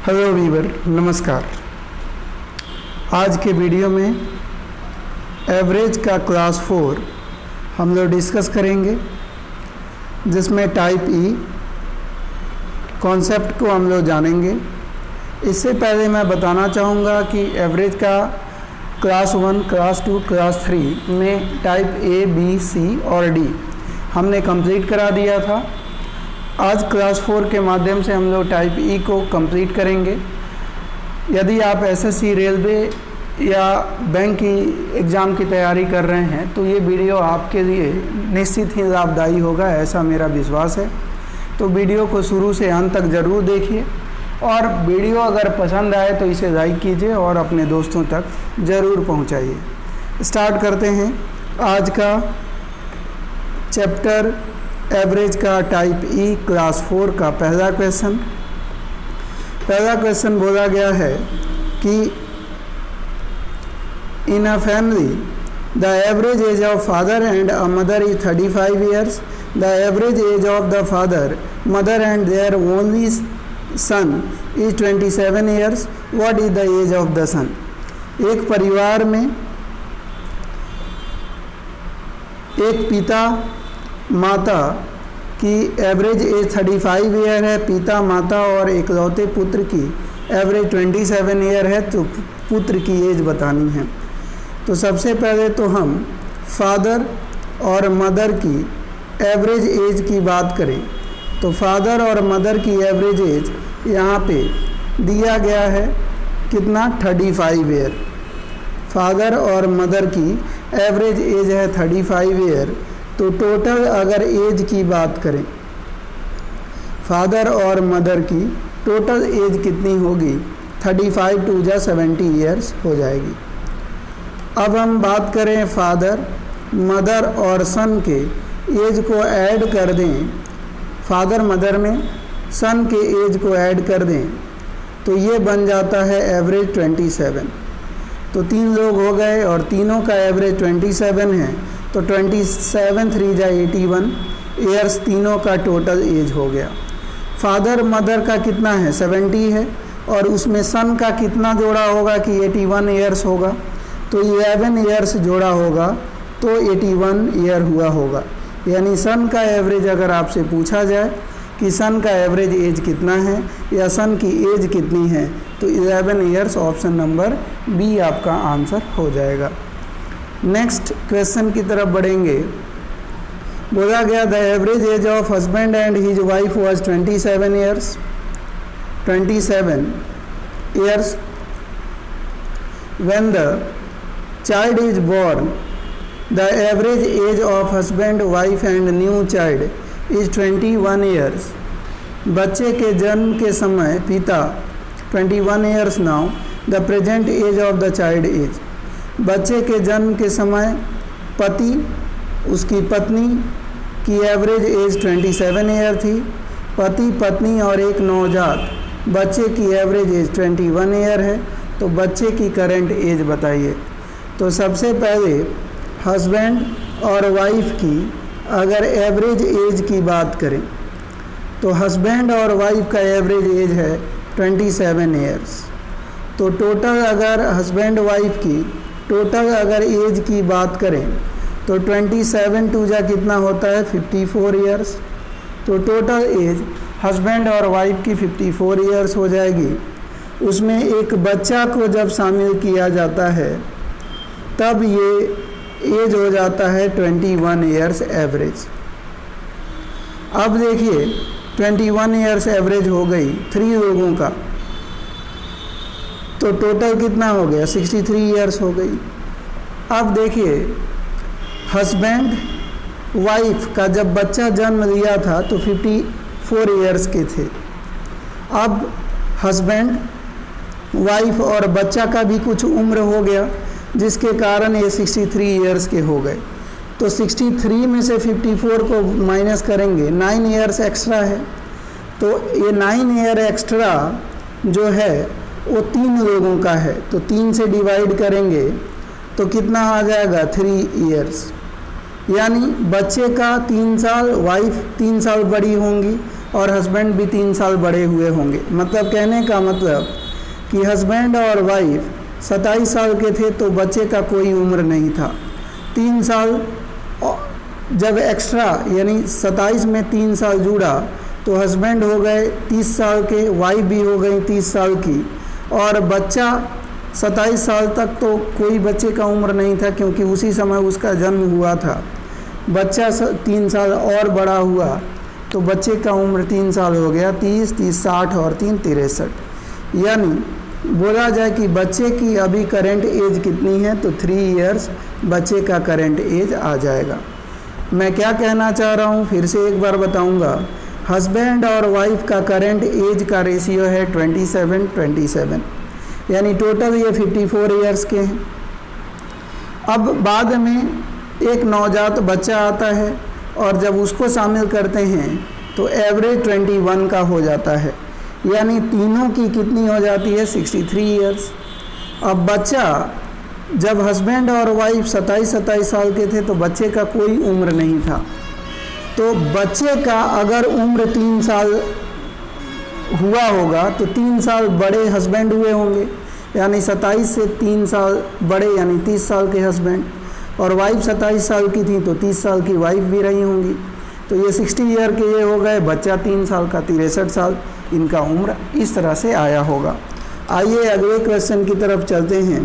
Hello Weaver, नमस्कार। आज के वीडियो में एवरेज का क्लास 4 हम लोग डिस्कस करेंगे, जिसमें टाइप ई कॉन्सेप्ट को हम लोग जानेंगे। इससे पहले मैं बताना चाहूँगा कि एवरेज का क्लास 1, क्लास 2, क्लास 3 में टाइप ए, बी, सी और डी हमने कंप्लीट करा दिया था। आज क्लास 4 के माध्यम से हम लोग टाइप ई को कंप्लीट करेंगे। यदि आप एसएससी, रेलवे या बैंक की एग्ज़ाम की तैयारी कर रहे हैं तो ये वीडियो आपके लिए निश्चित ही लाभदायी होगा, ऐसा मेरा विश्वास है। तो वीडियो को शुरू से अंत तक ज़रूर देखिए और वीडियो अगर पसंद आए तो इसे लाइक कीजिए और अपने दोस्तों तक ज़रूर पहुंचाइए। स्टार्ट करते हैं आज का चैप्टर एवरेज का टाइप ई क्लास 4 का पहला क्वेश्चन। पहला क्वेश्चन बोला गया है कि in a family the average age of father and a mother is 35 years. The average age of the father, mother and their only son is 27 years. What is the age of the son? एक परिवार में एक पिता माता की average age 35 year है, पिता माता और एकलौते पुत्र की एवरेज 27 ईयर है, तो पुत्र की एज बतानी है। तो सबसे पहले तो हम फादर और मदर की एवरेज एज की बात करें तो फादर और मदर की एवरेज एज यहाँ पे दिया गया है कितना, 35 ईयर। फादर और मदर की एवरेज एज है 35 ईयर। तो टोटल अगर एज की बात करें, फादर और मदर की टोटल एज कितनी होगी? 35 टू जा 70 ईयर्स हो जाएगी। अब हम बात करें फादर, मदर और सन के एज को ऐड कर दें, फादर मदर में सन के एज को ऐड कर दें तो ये बन जाता है एवरेज 27। तो 3 लोग हो गए और तीनों का एवरेज 27 है, तो 27 3 जा 81 ईयर्स तीनों का टोटल एज हो गया। फादर मदर का कितना है? 70 है और उसमें सन का कितना जोड़ा होगा कि 81 ईयर्स होगा, तो 11 ईयर्स जोड़ा होगा तो 81 ईयर हुआ होगा। यानी सन का एवरेज अगर आपसे पूछा जाए कि सन का एवरेज एज कितना है या सन की एज कितनी है तो 11 ईयर्स, ऑप्शन नंबर बी आपका आंसर हो जाएगा। नेक्स्ट क्वेश्चन की तरफ बढ़ेंगे। बोला गया the average age of husband and his wife was 27 years. 27 years when the child is born. The average age of husband, wife and new child is 21 years. बच्चे के जन्म के समय पिता 21 years now. The present age of the child is. बच्चे के जन्म के समय पति, उसकी पत्नी की एवरेज एज 27 ईयर थी। पति, पत्नी और एक नवजात बच्चे की एवरेज एज 21 ईयर है। तो बच्चे की करंट एज बताइए। तो सबसे पहले हस्बैंड और वाइफ की अगर एवरेज एज की बात करें तो हस्बैंड और वाइफ का एवरेज एज है 27 ईयर्स। तो टोटल अगर हस्बैंड वाइफ की टोटल अगर एज की बात करें तो 27 टू जा कितना होता है? 54 ईयर्स। तो टोटल एज हस्बैंड और वाइफ की 54 ईयर्स हो जाएगी। उसमें एक बच्चा को जब शामिल किया जाता है तब ये एज हो जाता है 21 ईयर्स एवरेज। अब देखिए 21 ईयर्स एवरेज हो गई 3 लोगों का, तो टोटल कितना हो गया? 63 ईयर्स हो गई। अब देखिए हस्बैंड वाइफ का जब बच्चा जन्म लिया था तो 54 ईयर्स के थे। अब हस्बैंड वाइफ और बच्चा का भी कुछ उम्र हो गया जिसके कारण ये 63 ईयर्स के हो गए। तो 63 में से 54 को माइनस करेंगे, 9 ईयर्स एक्स्ट्रा है। तो ये 9 ईयर एक्स्ट्रा जो है वो 3 लोगों का है, तो 3 से डिवाइड करेंगे तो कितना आ जाएगा? 3 ईयर्स। यानी बच्चे का 3 साल, वाइफ 3 साल बड़ी होंगी और हस्बैंड भी 3 साल बड़े हुए होंगे। मतलब कहने का मतलब कि हस्बैंड और वाइफ 27 साल के थे तो बच्चे का कोई उम्र नहीं था। 3 साल जब एक्स्ट्रा यानी 27 में 3 साल जुड़ा तो हस्बैंड हो गए 30 साल के, वाइफ भी हो गई 30 साल की, और बच्चा 27 साल तक तो कोई बच्चे का उम्र नहीं था क्योंकि उसी समय उसका जन्म हुआ था। बच्चा 3 साल और बड़ा हुआ तो बच्चे का उम्र 3 साल हो गया, 30, 30, 60 और 3, 63। यानी बोला जाए कि बच्चे की अभी करेंट एज कितनी है तो 3 इयर्स बच्चे का करेंट एज आ जाएगा। मैं क्या कहना चाह रहा हूँ फिर से एक बार बताऊँगा। हस्बैंड और वाइफ का करेंट एज का रेशियो है 27-27, यानी टोटल ये 54 इयर्स के हैं। अब बाद में एक नवजात बच्चा आता है और जब उसको शामिल करते हैं तो एवरेज 21 का हो जाता है, यानी तीनों की कितनी हो जाती है 63 इयर्स। अब बच्चा जब हस्बैंड और वाइफ 27 साल के थे तो बच्चे का कोई उम्र नहीं था। तो बच्चे का अगर उम्र 3 साल हुआ होगा तो 3 साल बड़े हस्बैंड हुए होंगे, यानी 27 से 3 साल बड़े यानी 30 साल के हस्बैंड, और वाइफ 27 साल की थी तो 30 साल की वाइफ भी रही होंगी। तो ये 60 ईयर के ये हो गए, बच्चा 3 साल का 63 साल इनका उम्र इस तरह से आया होगा। आइए अगले क्वेश्चन की तरफ चलते हैं।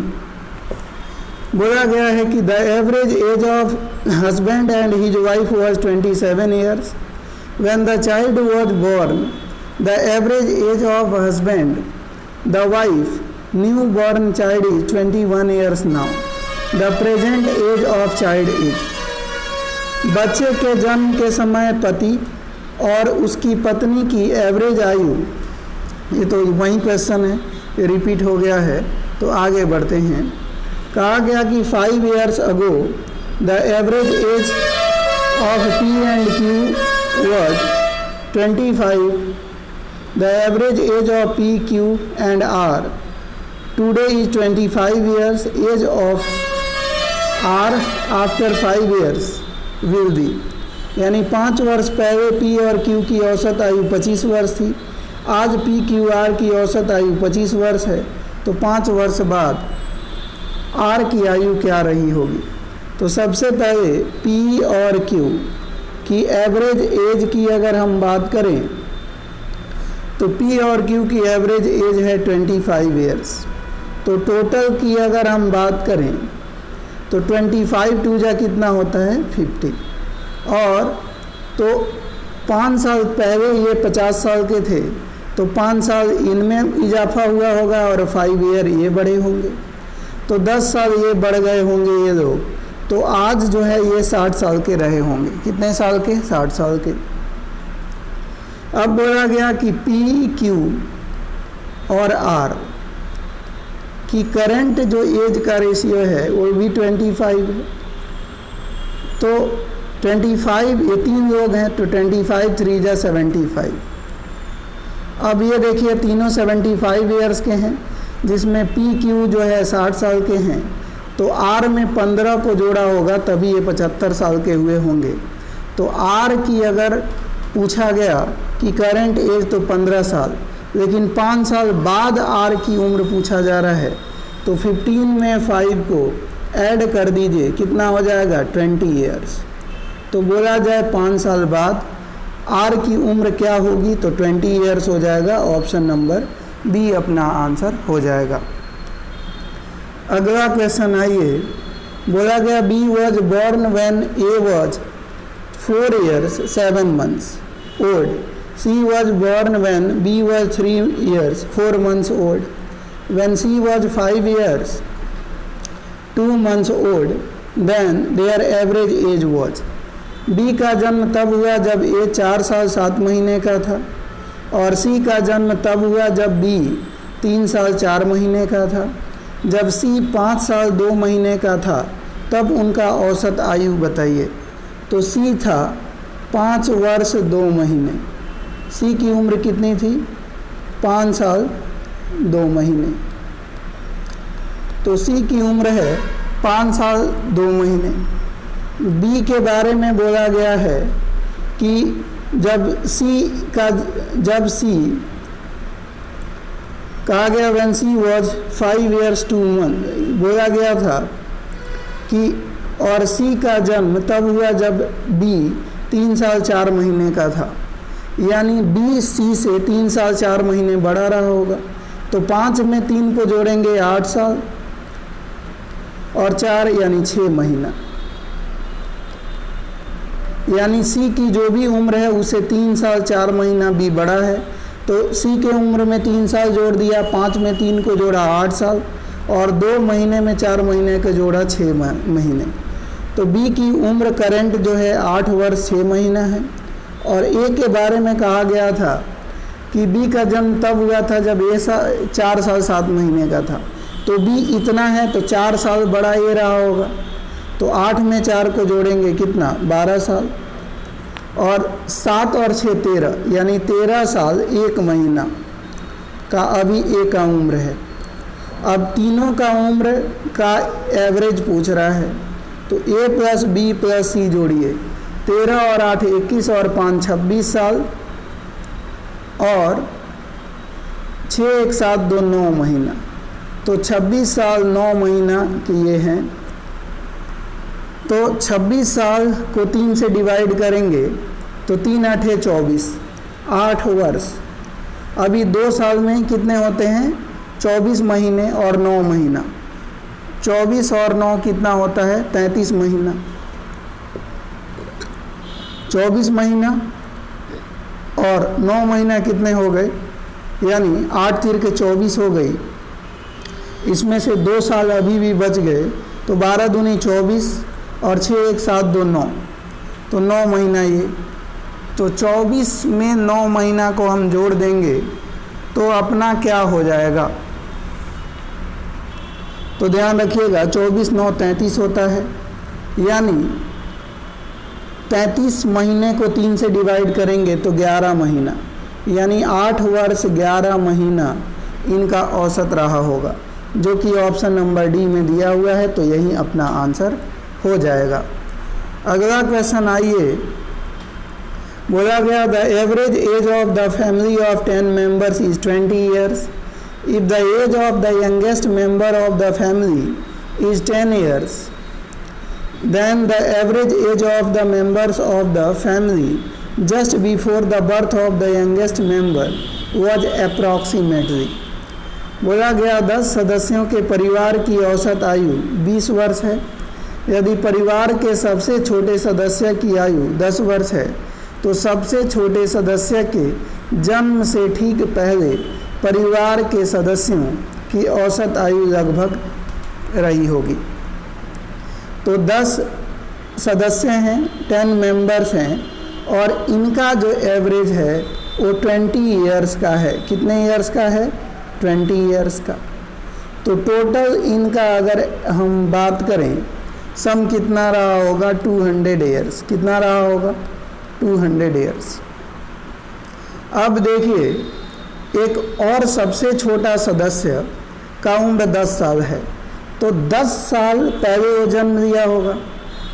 बोला गया है कि the average age of husband and his wife was 27 years when the child was born. The average age of husband the wife new born child is 21 years now. The present age of child is. बच्चे के जन्म के समय पति और उसकी पत्नी की एवरेज आयु, ये तो वही क्वेश्चन है, ये रिपीट हो गया है। तो आगे बढ़ते हैं। कहा गया कि 5 years ago the average age of P and Q was 25. The average age of P, Q and R today is 25 years. Age of R after 5 years will be, यानी 5 वर्ष पहले P और Q की औसत आयु 25 वर्ष थी, आज P, Q, R की औसत आयु 25 वर्ष है। तो 5 वर्ष बाद R की आयु क्या रही होगी? तो सबसे पहले P और Q की एवरेज एज की अगर हम बात करें तो P और Q की एवरेज एज है 25 ईयर्स। तो टोटल की अगर हम बात करें तो 25 टू जा कितना होता है 50, और तो 5 साल पहले ये 50 साल के थे तो 5 साल इनमें इजाफा हुआ होगा और 5 ईयर ये बड़े होंगे, तो 10 साल ये बढ़ गए होंगे ये लोग। तो आज जो है ये 60 साल के रहे होंगे। कितने साल के? 60 साल के। अब बोला गया कि P, Q और R की करंट जो एज का रेशियो है वो भी 25 है। तो 25, ये 3 लोग हैं तो 25 3 जा 75। अब ये देखिए तीनों 75 ईयर्स के हैं, जिसमें P, Q जो है 60 साल के हैं, तो R में 15 को जोड़ा होगा तभी ये 75 साल के हुए होंगे। तो R की अगर पूछा गया कि करंट एज तो 15 साल, लेकिन 5 साल बाद R की उम्र पूछा जा रहा है, तो 15 में 5 को ऐड कर दीजिए, कितना हो जाएगा 20 ईयर्स। तो बोला जाए 5 साल बाद R की उम्र क्या होगी तो 20 ईयर्स हो जाएगा। ऑप्शन नंबर बी अपना आंसर हो जाएगा। अगला क्वेश्चन आइए। बोला गया B was born when A was 4 years 7 months old. C was born when B was 3 years 4 months old. When C was 5 years 2 months old, then their average age was. B का जन्म तब हुआ जब A 4 साल 7 महीने का था, और C का जन्म तब हुआ जब B 3 साल 4 महीने का था। जब C 5 साल 2 महीने का था तब उनका औसत आयु बताइए। तो C था 5 वर्ष 2 महीने। C की उम्र कितनी थी? 5 साल 2 महीने। तो C की उम्र है 5 साल 2 महीने। B के बारे में बोला गया है कि जब सी कहा गया when C was 5 years 2 months, बोला गया था कि और सी का जन्म तब हुआ जब बी 3 साल 4 महीने का था, यानी बी सी से 3 साल 4 महीने बड़ा रहा होगा। तो 5 में 3 को जोड़ेंगे 8 साल और 4 यानी 6 महीना, यानी सी की जो भी उम्र है उसे 3 साल 4 महीना बी बड़ा है। तो सी के उम्र में 3 साल जोड़ दिया, 5 में 3 को जोड़ा 8 साल और 2 महीने में 4 महीने को जोड़ा 6 महीने। तो बी की उम्र करंट जो है 8 वर्ष 6 महीना है। और ए के बारे में कहा गया था कि बी का जन्म तब हुआ था जब ए 4 साल 7 महीने का था। तो बी इतना है तो 4 साल बड़ा ए रहा होगा। तो 8 में 4 को जोड़ेंगे कितना 12 साल और 7 और 6 13, यानी 13 साल 1 महीना का अभी ए का उम्र है। अब तीनों का उम्र का एवरेज पूछ रहा है, तो ए प्लस बी प्लस सी जोड़िए, 13 और 8 21 और 5 26 साल और 6 1 7 2 9 महीना। तो 26 साल 9 महीना के ये हैं। तो 26 साल को 3 से डिवाइड करेंगे तो 3 8 24, 8 वर्ष। अभी 2 साल में कितने होते हैं 24 महीने और 9 महीना। 24 और 9 कितना होता है 33 महीना। 24 महीना और 9 महीना कितने हो गए, यानी 8 3 के 24 हो गई। इसमें से 2 साल अभी भी बच गए, तो 12 दूनी 24 और 6 1 7 2 9, तो 9 महीना ये। तो 24 में 9 महीना को हम जोड़ देंगे तो अपना क्या हो जाएगा, तो ध्यान रखिएगा 24 9 33 होता है, यानी 33 महीने को 3 से डिवाइड करेंगे तो 11 महीना, यानी 8 वर्ष 11 महीना इनका औसत रहा होगा, जो कि ऑप्शन नंबर डी में दिया हुआ है। तो यही अपना आंसर हो जाएगा। अगला क्वेश्चन आइए, बोला गया the average age of the family of 10 members is 20 years। If the age of the youngest member of the family is 10 years, then the average age of the members of the family just before the birth of the youngest member was approximately। बोला गया 10 सदस्यों के परिवार की औसत आयु 20 वर्ष है। यदि परिवार के सबसे छोटे सदस्य की आयु 10 वर्ष है तो सबसे छोटे सदस्य के जन्म से ठीक पहले परिवार के सदस्यों की औसत आयु लगभग रही होगी। तो 10 सदस्य हैं, 10 मेंबर्स हैं और इनका जो एवरेज है वो 20 ईयर्स का है। कितने ईयर्स का है 20 ईयर्स का। तो टोटल इनका अगर हम बात करें सम कितना रहा होगा 200 ईयर्स। कितना रहा होगा 200 ईयर्स। अब देखिए एक और सबसे छोटा सदस्य का उम्र 10 साल है, तो 10 साल पहले वो जन्म लिया होगा,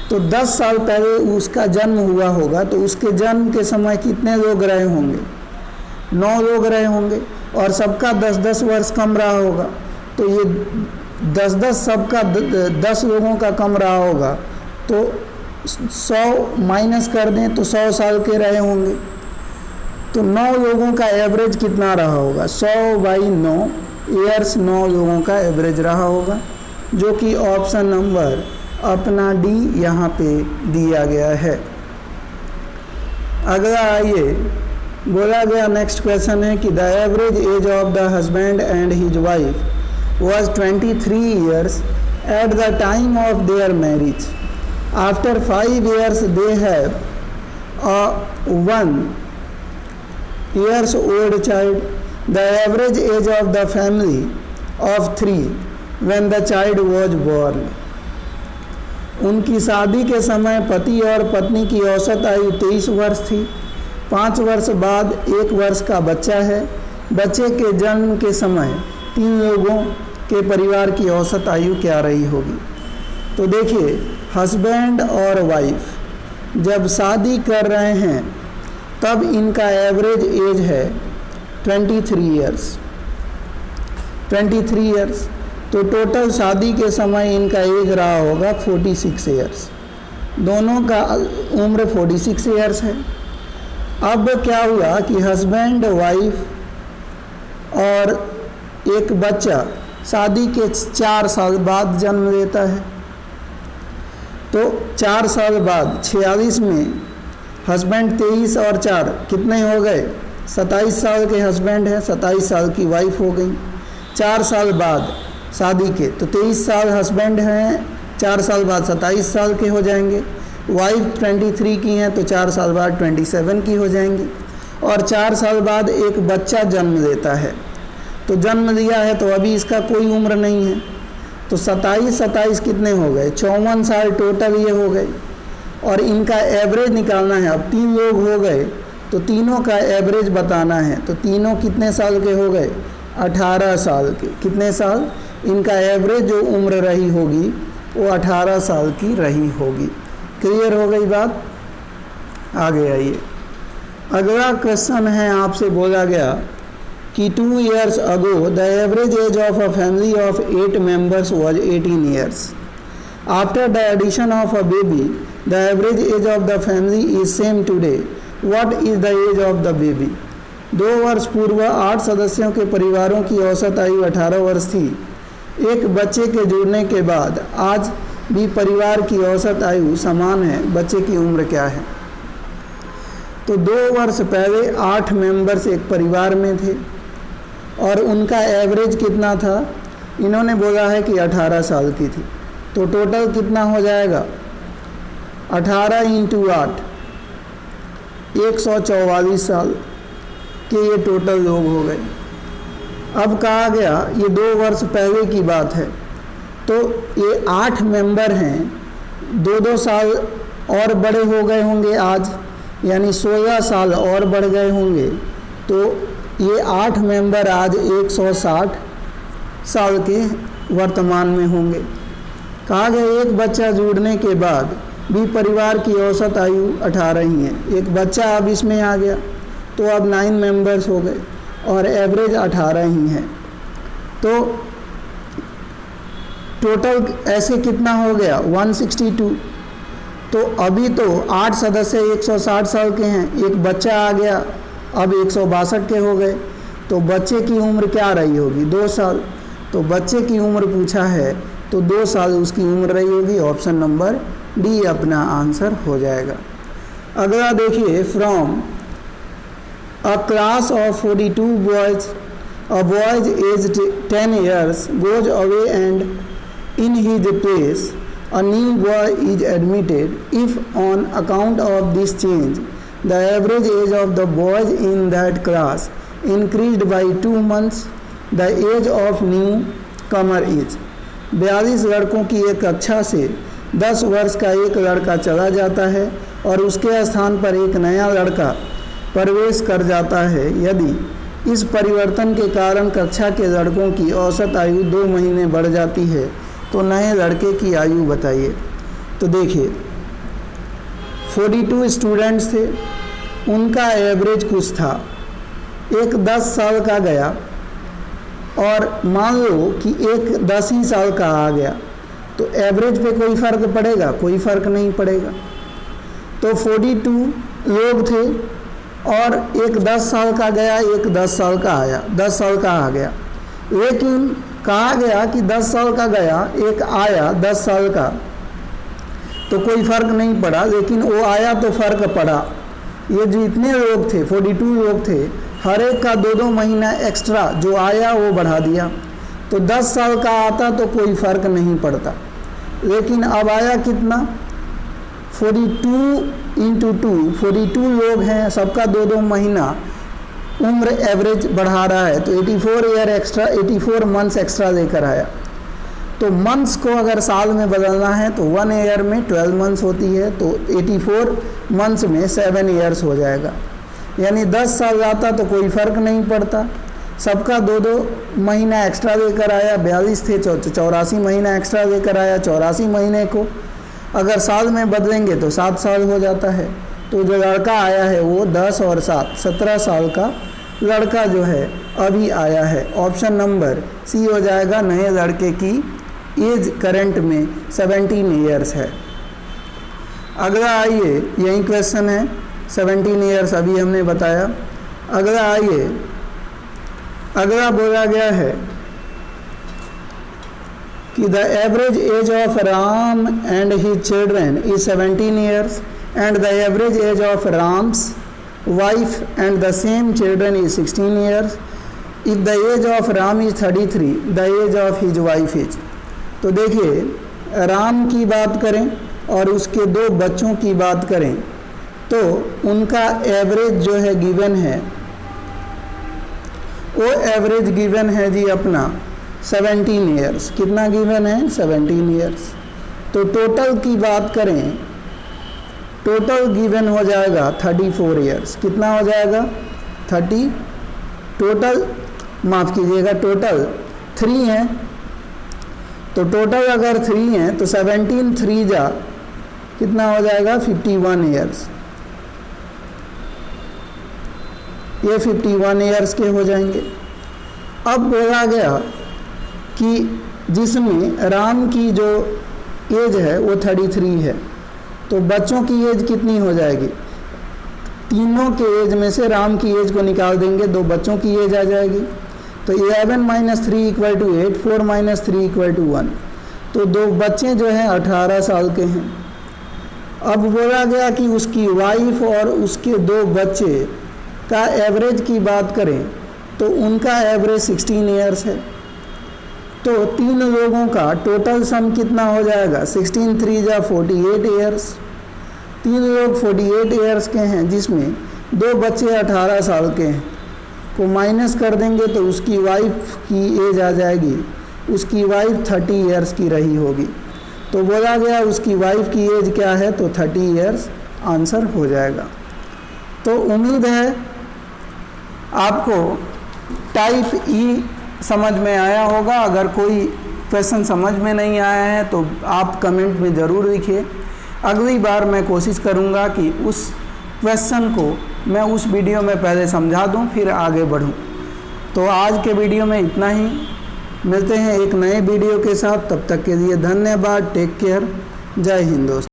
तो 10 साल पहले उसका जन्म हुआ होगा, तो उसके जन्म के समय कितने लोग रहे होंगे 9 लोग रहे होंगे और सबका 10-10 वर्ष कम रहा होगा। तो ये 10-10 सबका 10 लोगों का कम रहा होगा, तो 100 माइनस कर दें तो 100 साल के रहे होंगे। तो 9 लोगों का एवरेज कितना रहा होगा 100/9 ईयर्स 9 लोगों का एवरेज रहा होगा, जो कि ऑप्शन नंबर अपना डी यहाँ पे दिया गया है। अगला आइए, बोला गया नेक्स्ट क्वेश्चन है कि the average age of the husband and his wife was 23 years at the time of their marriage. After 5 years they have a 1 years old child. The average age of the family of 3 when the child was born. उनकी शादी के समय पति और पत्नी की औसत आयु 23 वर्ष थी। 5 वर्ष बाद 1 वर्ष का बच्चा है। बच्चे के जन्म के समय 3 लोगों के परिवार की औसत आयु क्या रही होगी। तो देखिए हस्बैंड और वाइफ जब शादी कर रहे हैं तब इनका एवरेज एज है 23 ईयर्स। 23 ईयर्स, तो टोटल शादी के समय इनका एज रहा होगा 46 ईयर्स। दोनों का उम्र 46 ईयर्स है। अब क्या हुआ कि हस्बैंड वाइफ और एक बच्चा शादी के 4 साल बाद जन्म लेता है। तो 4 साल बाद 46 में हस्बैंड 23 और 4 कितने हो गए? 27 साल के हस्बैंड हैं, 27 साल की वाइफ हो गई। 4 साल बाद शादी के तो 23 साल हस्बैंड हैं, 4 साल बाद 27 साल के हो जाएंगे। वाइफ 23 की हैं तो 4 साल बाद 27 की हो जाएंगी। और 4 साल बाद एक बच्चा जन्म लेता है। तो जन्म लिया है तो अभी इसका कोई उम्र नहीं है, तो 27 कितने हो गए? 54 साल टोटल ये हो गए। और इनका एवरेज निकालना है। अब 3 लोग हो गए तो तीनों का एवरेज बताना है। तो तीनों कितने साल के हो गए? 18 साल के। कितने साल? इनका एवरेज जो उम्र रही होगी वो 18 साल की रही होगी। क्लियर हो गई बात? आगे आइए। अगला क्वेश्चन है, आपसे बोला गया कि 2 years ago the average age of a family of 8 members was 18 years. After the addition of a baby, the average age of the family is same today. What is the age of the baby? 2 वर्ष पूर्व 8 सदस्यों के परिवारों की औसत आयु 18 वर्ष थी। एक बच्चे के जुड़ने के बाद आज भी परिवार की औसत आयु समान है। बच्चे की उम्र क्या है? तो 2 वर्ष पहले 8 मेंबर्स एक परिवार में थे और उनका एवरेज कितना था? इन्होंने बोला है कि 18 साल की थी। तो टोटल कितना हो जाएगा? 18 × 8 144 साल के ये टोटल लोग हो गए। अब कहा गया ये 2 वर्ष पहले की बात है, तो ये 8 मेंबर हैं, 2-2 साल और बड़े हो गए होंगे आज, यानी 16 साल और बढ़ गए होंगे। तो ये 8 मेंबर आज 160 साल के वर्तमान में होंगे। कहा गया एक बच्चा जुड़ने के बाद भी परिवार की औसत आयु 18 ही है। एक बच्चा अब इसमें आ गया तो अब 9 मेंबर्स हो गए और एवरेज 18 ही है। तो टोटल ऐसे कितना हो गया? 162। तो अभी तो 8 सदस्य 160 साल के हैं, एक बच्चा आ गया अब 162 के हो गए। तो बच्चे की उम्र क्या रही होगी? 2 साल। तो बच्चे की उम्र पूछा है तो 2 साल उसकी उम्र रही होगी। ऑप्शन नंबर डी अपना आंसर हो जाएगा। अगला देखिए, from a class of 42 boys a boys age 10 years goes away and in his place a new boy is admitted. If on account of this change the average age of the boys in that class increased by 2 months, the age of newcomer is 42 लड़कों की एक कक्षा से 10 वर्ष का एक लड़का चला जाता है और उसके स्थान पर एक नया लड़का प्रवेश कर जाता है। यदि इस परिवर्तन के कारण कक्षा के लड़कों की औसत आयु 2 महीने बढ़ जाती है तो नए लड़के की आयु बताइए। तो देखिए 42 स्टूडेंट्स थे, उनका एवरेज कुछ था। एक 10 साल का गया और मान लो कि एक 10 ही साल का आ गया, तो एवरेज पे कोई फ़र्क पड़ेगा? कोई फ़र्क नहीं पड़ेगा। तो 42 लोग थे और एक 10 साल का गया, एक 10 साल का आया, 10 साल का आ गया। लेकिन कहा गया कि 10 साल का गया, एक आया 10 साल का, तो कोई फ़र्क नहीं पड़ा, लेकिन वो आया तो फ़र्क पड़ा। ये जितने लोग थे 42 लोग थे, हर एक का 2-2 महीना एक्स्ट्रा जो आया वो बढ़ा दिया। तो 10 साल का आता तो कोई फ़र्क नहीं पड़ता, लेकिन अब आया कितना? 42 × 2, 42 लोग हैं, सबका 2-2 महीना उम्र एवरेज बढ़ा रहा है, तो 84 ईयर एक्स्ट्रा, 84 मंथ्स एक्स्ट्रा लेकर आया। तो मंथ्स को अगर साल में बदलना है तो 1 ईयर में 12 मंथ्स होती है, तो 84 मंथ्स में 7 ईयर्स हो जाएगा। यानी 10 साल जाता तो कोई फ़र्क नहीं पड़ता, सबका 2-2 महीना एक्स्ट्रा लेकर आया। 42 थे, 84 महीना एक्स्ट्रा लेकर आया। 84 महीने को अगर साल में बदलेंगे तो 7 साल हो जाता है। तो जो लड़का आया है वो 10 और 7 17 साल का लड़का जो है अभी आया है। ऑप्शन नंबर सी हो जाएगा। नए लड़के की एज करंट में 17 ईयर्स है। अगला आइए, यही क्वेश्चन है, 17 ईयर्स अभी हमने बताया। अगला आइए, अगला बोला गया है कि the average age of Ram and his children is 17 years and the average age of Ram's wife and the same children is 16 years. If the age of Ram is 33 the age of his wife is. तो देखिए, राम की बात करें और उसके 2 बच्चों की बात करें तो उनका एवरेज जो है गिवन है, वो एवरेज गिवन है जी अपना 17 ईयर्स। कितना गिवन है? 17 ईयर्स। तो टोटल की बात करें, टोटल गिवन हो जाएगा 34 ईयर्स। कितना हो जाएगा? 30। टोटल माफ़ कीजिएगा, टोटल 3 है। तो टोटल अगर 3 है तो 17 3 जा कितना हो जाएगा? 51 ईयर्स। ये 51 ईयर्स के हो जाएंगे। अब बोला गया कि जिसमें राम की जो एज है वो 33 है, तो बच्चों की एज कितनी हो जाएगी? तीनों के एज में से राम की एज को निकाल देंगे, 2 बच्चों की एज आ जाएगी। तो 11 - 3 = 8, 4 - 3 = 1। तो 2 बच्चे जो हैं 18 साल के हैं। अब बोला गया कि उसकी वाइफ और उसके 2 बच्चे का एवरेज की बात करें तो उनका एवरेज 16 ईयर्स है। तो 3 लोगों का टोटल सम कितना हो जाएगा? 16 3 जा 48 ईयर्स। 3 लोग 48 ईयर्स के हैं, जिसमें 2 बच्चे 18 साल के हैं, को माइनस कर देंगे तो उसकी वाइफ की एज आ जाएगी। उसकी वाइफ 30 ईयर्स की रही होगी। तो बोला गया उसकी वाइफ की एज क्या है? तो 30 ईयर्स आंसर हो जाएगा। तो उम्मीद है आपको टाइप ई समझ में आया होगा। अगर कोई क्वेश्चन समझ में नहीं आया है तो आप कमेंट में ज़रूर लिखिए। अगली बार मैं कोशिश करूँगा कि उस क्वेश्चन को मैं उस वीडियो में पहले समझा दूँ, फिर आगे बढ़ूँ। तो आज के वीडियो में इतना ही। मिलते हैं एक नए वीडियो के साथ। तब तक के लिए धन्यवाद। Take care. जय हिंद दोस्तों।